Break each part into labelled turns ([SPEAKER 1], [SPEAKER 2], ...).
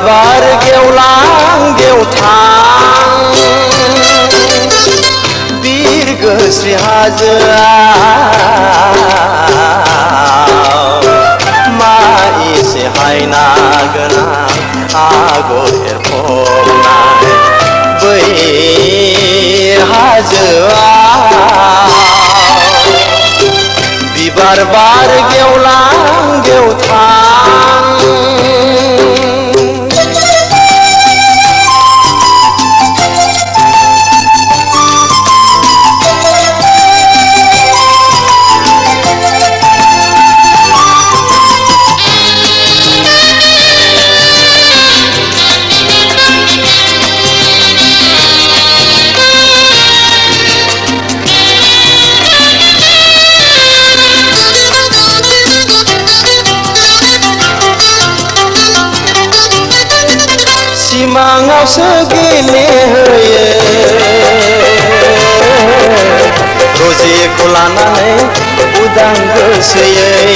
[SPEAKER 1] बार गेवलां गेवथां बिरगोस्रि हाजोआव मा एसे हायना गोनां आगर एरफबनाय बै हाजोआव बिबार बार गेवलां गेवथां सिमाङावसो गेलेहोयो रजेखौ लानानै उदां गोसोयै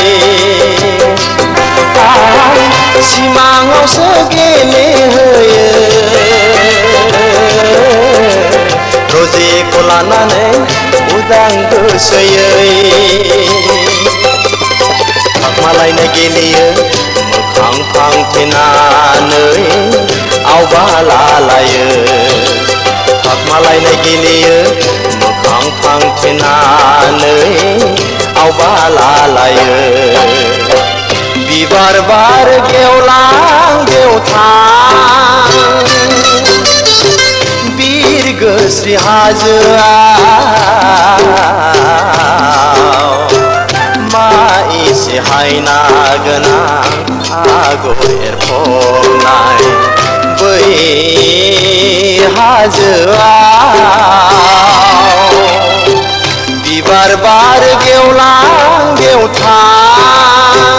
[SPEAKER 1] सिमाङावसो गेलेहोयो रजेखौ लानानै उदां गोसोयै मालायनो गेलेयो मोखां फांथेनानै आवबा लालायो मालायनो गेलेयो मोखां फांथेनानै आवबा लालायो बिबार बार गेवलां गेवथां बिरगोस्रि हाजोआव मा एसे हायना गोनां आगर एरफबनाय बै हाजोआव बिबार बार गेवलां गेवथां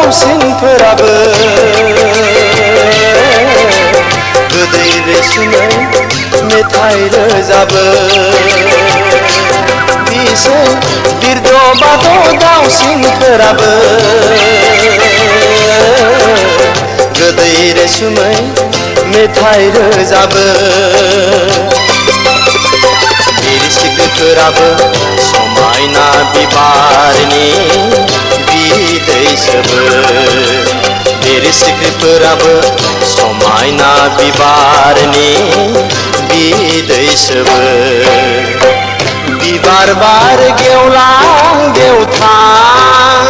[SPEAKER 1] दाउसिनफोराबो गोदै रैसुमै मेथाइ रोजाबो बिसोर बिरद बाद' दाउसिनफोराबो गोदै रैसुमै मेथाइ रोजाबो बिर सिख्रिफोराबो समायना बिबारनि बिदै सोबो बिर सिख्रिफोराबो समायना बिबारनि बिदै सोबो बिबार बार गेवलां गेवथां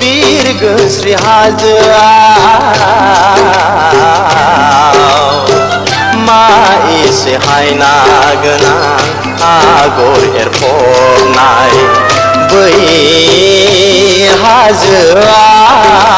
[SPEAKER 1] बिरगोस्रि हाजोआव मा एसे हायना गोनां आगर एरफबनाय बै हाजोआव